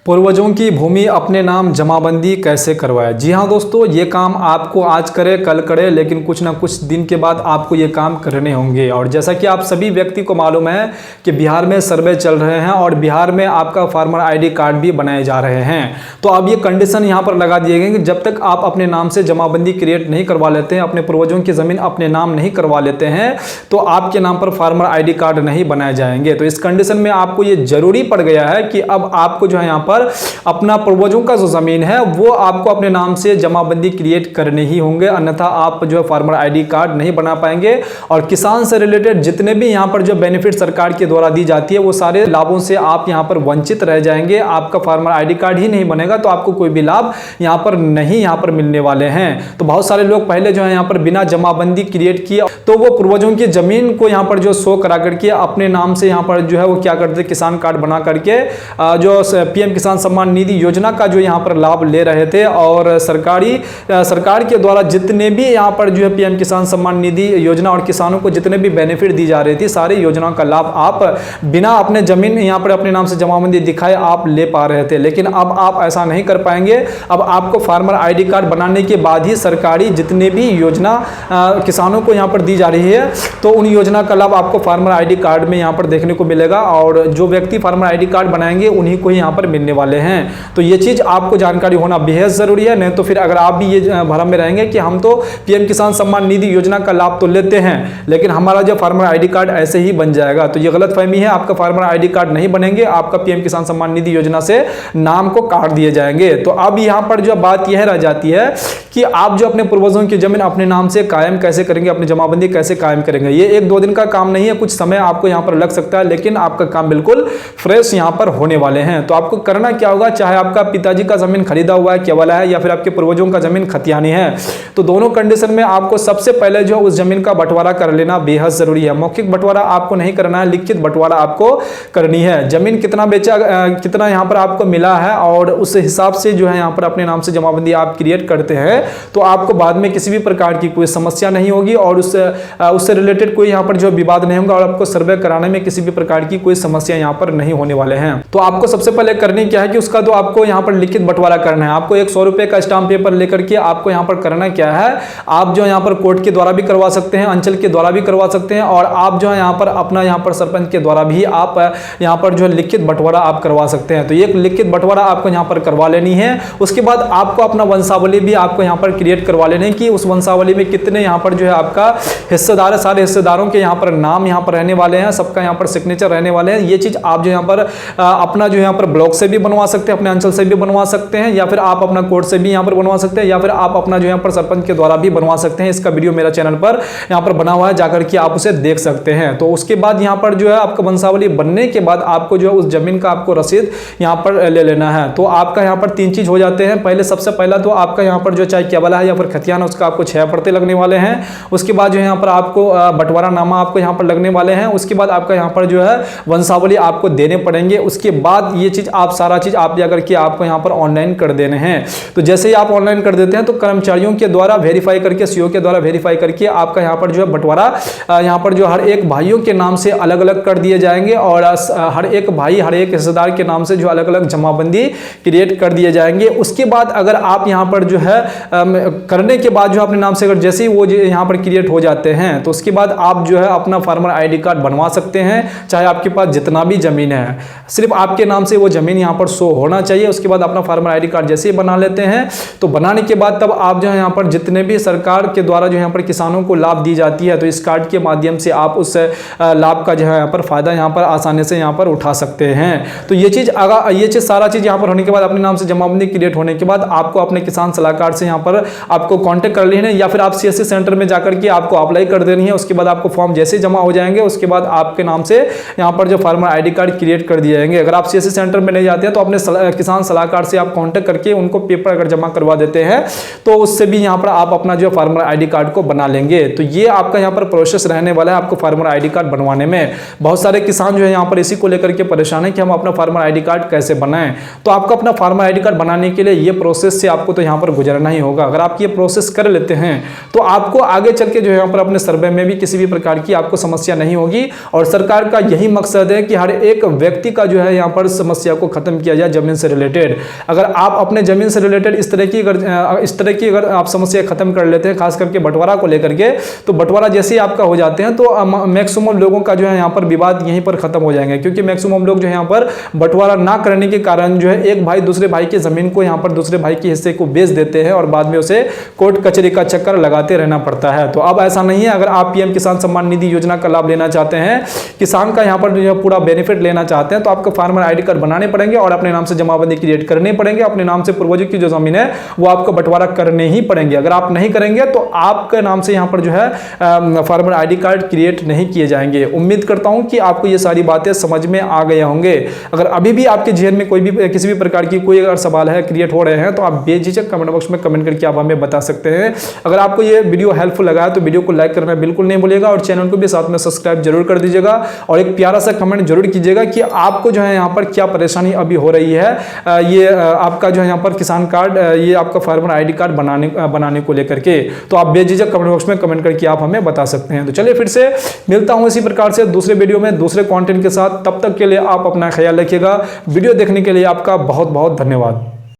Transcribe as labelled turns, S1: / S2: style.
S1: पूर्वजों की भूमि अपने नाम जमाबंदी कैसे करवाए। जी हाँ दोस्तों, ये काम आपको आज करे कल करे, लेकिन कुछ ना कुछ दिन के बाद आपको ये काम करने होंगे। और जैसा कि आप सभी व्यक्ति को मालूम है कि बिहार में सर्वे चल रहे हैं और बिहार में आपका फार्मर आईडी कार्ड भी बनाए जा रहे हैं। तो अब ये कंडीशन यहाँ पर लगा दिए गए कि जब तक आप अपने नाम से जमाबंदी क्रिएट नहीं करवा लेते हैं, अपने पूर्वजों की जमीन अपने नाम नहीं करवा लेते हैं, तो आपके नाम पर फार्मर आईडी कार्ड नहीं बनाए जाएंगे। तो इस कंडीशन में आपको ये जरूरी पड़ गया है कि अब आपको जो है यहाँ पर अपना पूर्वजों का जो जमीन है वो आपको अपने नाम से जमाबंदी क्रिएट करने ही होंगे, अन्यथा आप जो है फार्मर आईडी कार्ड नहीं बना पाएंगे। और किसान से रिलेटेड जितने भी यहाँ पर जो बेनिफिट सरकार के द्वारा दी जाती है वो सारे लाभों से आप यहाँ पर वंचित रह जाएंगे। आपका फार्मर आईडी कार्ड ही नहीं बनेगा तो आपको कोई भी लाभ यहाँ पर नहीं मिलने वाले हैं। तो बहुत सारे लोग पहले जो है यहाँ पर बिना जमाबंदी क्रिएट किए तो वो पूर्वजों की जमीन को यहाँ पर जो शो करा करके अपने नाम से यहाँ पर जो है वो क्या करते, किसान कार्ड बना करके जो पीएम किसान सम्मान निधि योजना का जो यहाँ पर लाभ ले रहे थे। और सरकार के द्वारा जितने भी यहाँ पर जो है पीएम किसान सम्मान निधि योजना और किसानों को जितने भी बेनिफिट दी जा रही थी, सारी योजनाओं का लाभ आप बिना अपने जमीन यहाँ पर अपने नाम से जमाबंदी दिखाए आप ले पा रहे थे। लेकिन अब आप ऐसा नहीं कर पाएंगे। अब आपको फार्मर आईडी कार्ड बनाने के बाद ही सरकारी जितने भी योजना किसानों को यहाँ पर दी जा रही है तो उन योजना का लाभ आपको फार्मर आईडी कार्ड में यहाँ पर देखने को मिलेगा। और जो व्यक्ति फार्मर आईडी कार्ड बनाएंगे उन्हीं को यहाँ पर मिलने वाले हैं। तो ये चीज आपको जानकारी होना बेहद जरूरी है। नहीं तो फिर अगर आप भी ये भ्रम में रहेंगे कि हम तो पीएम किसान सम्मान निधि योजना का लाभ तो लेते हैं लेकिन हमारा जो फार्मर आईडी कार्ड ऐसे ही बन जाएगा, तो ये गलतफहमी है। आपका फार्मर आईडी कार्ड नहीं बनेंगे, आपका पीएम किसान सम्मान निधि योजना से नाम को काट दिए जाएंगे। तो अब यहां पर जो बात यह रह जाती है कि आप जो अपने पूर्वजों की जमीन अपने नाम से कायम कैसे करेंगे, अपनी जमाबंदी कैसे कायम करेंगे। ये एक दो दिन का काम नहीं है, कुछ समय आपको यहां पर लग सकता है, लेकिन आपका काम बिल्कुल फ्रेश यहां पर होने वाले हैं। तो आपको करना क्या होगा, चाहे आपका पिताजी का जमीन खरीदा हुआ है केवला है या फिर आपके पूर्वजों का जमीन खतियानी है, तो दोनों कंडीशन में आपको सबसे पहले जो उस जमीन का बंटवारा कर लेना बेहद जरूरी है। मौखिक बंटवारा आपको नहीं करना है, लिखित बंटवारा आपको करनी है। जमीन कितना बेचा, कितना यहां पर आपको मिला है और उस हिसाब से जो है यहां पर अपने नाम से जमाबंदी आप क्रिएट करते हैं तो आपको बाद में किसी भी प्रकार की कोई समस्या नहीं होगी और उससे रिलेटेड कोई यहां पर जो विवाद नहीं होगा और आपको सर्वे कराने में किसी भी प्रकार की कोई समस्या यहां पर नहीं होने वाले हैं। तो आपको सबसे पहले करनी क्या है कि उसका तो आपको यहां पर लिखित बंटवारा करना है। आपको 100 रुपए का स्टाम्प पेपर लेकर के आपको यहां पर करना क्या है, आप जो यहां पर कोर्ट के द्वारा भी करवा सकते हैं, अंचल के द्वारा भी करवा सकते हैं और आप जो है यहां पर अपना यहां पर सरपंच के द्वारा भी आप यहां पर जो लिखित बंटवारा आप करवा सकते हैं। तो ये लिखित बंटवारा आपको यहां पर करवा लेनी है। उसके बाद आपको अपना वंशावली भी आपको यहां पर क्रिएट करवा लेने की, उस वंशावली में कितने यहां पर जो है आपका हिस्सेदार है, सारे हिस्सेदारों के यहां पर नाम यहां पर रहने वाले हैं, सबका यहां पर सिग्नेचर रहने वाले हैं। ये चीज आप जो यहां पर अपना जो यहां पर ब्लॉक से भी बनवा सकते हैं, अपने अंचल से भी बनवा सकते हैं या फिर आप अपना कोर्ट से भी यहां पर बनवा सकते हैं या फिर आप अपना जो यहां पर सरपंच के द्वारा भी बनवा सकते हैं। इसका वीडियो मेरा चैनल पर यहां पर बना हुआ है, जाकर के आप उसे देख सकते हैं। तो उसके बाद यहां पर जो है आपका वंशावली बनने के बाद आपको जो है उस जमीन का आपको रसीद यहां पर ले लेना है। तो आपका यहां पर 3 चीज हो जाते हैं। पहले सबसे पहला तो आपका यहां पर जो चाहे केवला है या फिर खतियान है उसका आपको 6 पड़ते लगने वाले हैं। उसके बाद जो यहां पर आपको बंटवारा नामा आपको यहां पर लगने वाले हैं। उसके बाद आपका यहां पर जो है वंशावली आपको देने पड़ेंगे। उसके बाद ये चीज आप सारा चीज आप जाकर के आपको यहां पर ऑनलाइन कर देने हैं। तो जैसे ही आप ऑनलाइन कर देते हैं तो कर्मचारियों के द्वारा वेरीफाई करके, सीओ के द्वारा वेरीफाई करके आपका यहां पर जो है बंटवारा यहां पर जो हर एक भाइयों के नाम से अलग अलग कर दिए जाएंगे और हर एक भाई हर एक हिस्सेदार के नाम से जो अलग अलग जमाबंदी क्रिएट कर दिए जाएंगे। उसके बाद अगर आप यहां पर जो है करने के बाद जो अपने नाम से अगर जैसे ही वो यहां पर क्रिएट हो जाते हैं तो उसके बाद आप जो है अपना फार्मर आईडी कार्ड बनवा सकते हैं। चाहे आपके पास जितना भी जमीन है, सिर्फ आपके नाम से वो जमीन यहां पर शो होना चाहिए। उसके बाद अपना फार्मर आईडी कार्ड जैसे ही बना लेते हैं तो बनाने के बाद तब आप जो है यहां पर जितने भी सरकार के द्वारा जो यहां पर किसानों को लाभ दी जाती है तो इस कार्ड के माध्यम से आप उस लाभ का जो है यहां पर फायदा यहां पर आसानी से यहां पर उठा सकते हैं। तो ये चीज सारा चीज यहां पर होने के बाद अपने नाम से जमाबंदी क्रिएट होने के बाद आपको अपने किसान सलाहकार से यहां पर आपको कांटेक्ट कर लेना है या फिर आप सीएससी सेंटर में जाकर के आपको अप्लाई कर देनी है। उसके बाद आपको फॉर्म जैसे जमा हो जाएंगे उसके बाद आपके नाम से यहां पर जो फार्मर आईडी कार्ड क्रिएट कर दिए जाएंगे। अगर आप सीएससी सेंटर में नहीं जाते हैं तो अपने किसान सलाहकार से आप कांटेक्ट करके उनको पेपर अगर जमा करवा देते हैं तो उससे भी यहां पर आप अपना जो फार्मर आईडी कार्ड को बना लेंगे। तो ये आपका यहां पर प्रोसेस रहने वाला है आपको फार्मर आईडी कार्ड बनवाने में। बहुत सारे किसान जो है यहां पर इसी को लेकर के परेशान है कि हम अपना फार्मर आईडी कार्ड कैसे बनाएं। तो आपको अपना फार्मर आईडी कार्ड बनाने के लिए ये प्रोसेस से आपको तो यहां पर गुजरना ही होगा। अगर आप ये प्रोसेस कर लेते हैं तो आपको आगे चल के जो है यहां पर अपने सर्वे में भी किसी भी प्रकार की आपको समस्या नहीं होगी। और सरकार का यही मकसद है कि हर एक व्यक्ति का जो है यहां पर समस्या को खत्म खत्म किया जाए जमीन से रिलेटेड। अगर आप अपने जमीन से रिलेटेड इस तरह की अगर आप समस्या खत्म कर लेते हैं, खास करके बंटवारा को लेकर के, तो बंटवारा जैसे ही आपका हो जाते हैं तो मैक्सिमम लोगों का जो है यहाँ पर विवाद यहीं पर खत्म हो जाएंगे, क्योंकि मैक्सिमम लोग जो है यहाँ पर बंटवारा ना करने के कारण जो है एक भाई दूसरे भाई की जमीन को यहाँ पर दूसरे भाई के हिस्से को बेच देते हैं और बाद में उसे कोर्ट कचहरी का चक्कर लगाते रहना पड़ता है। तो अब ऐसा नहीं है। अगर आप पीएम किसान सम्मान निधि योजना का लाभ लेना चाहते हैं, किसान का यहाँ पर जो पूरा बेनिफिट लेना चाहते हैं, तो आपको फार्मर आईडी कार्ड बनाने पड़ेंगे और अपने नाम से जमाबंदी क्रिएट करने पड़ेंगे। अपने नाम से पूर्वजों की जो जमीन है वो आपको बंटवारा करने ही पड़ेंगे। अगर आप नहीं करेंगे तो आपके नाम से यहाँ पर जो है फार्मर आईडी कार्ड क्रिएट नहीं किए जाएंगे। उम्मीद करता हूं कि आपको ये सारी बातें समझ में आ गए होंगे। अगर अभी भी आपके जहन में कोई भी किसी भी प्रकार की कोई अगर सवाल है क्रिएट हो रहे हैं तो आप बेझिझक कमेंट बॉक्स में कमेंट करके आप हमें बता सकते हैं। अगर आपको ये वीडियो हेल्पफुल लगा है तो वीडियो को लाइक करना बिल्कुल नहीं भूलिएगा और चैनल को भी साथ में सब्सक्राइब जरूर कर दीजिएगा और एक प्यारा सा कमेंट जरूर कीजिएगा कि आपको जो है यहाँ पर क्या परेशानी अभी हो रही है, ये आपका जो है यहाँ पर किसान कार्ड, ये आपका फार्मर आईडी कार्ड बनाने को लेकर के। तो आप बेझिझक कमेंट बॉक्स में कमेंट करके आप हमें बता सकते हैं। तो चलिए फिर से मिलता हूं इसी प्रकार से दूसरे वीडियो में दूसरे कंटेंट के साथ। तब तक के लिए आप अपना ख्याल रखिएगा। वीडियो देखने के लिए आपका बहुत बहुत धन्यवाद।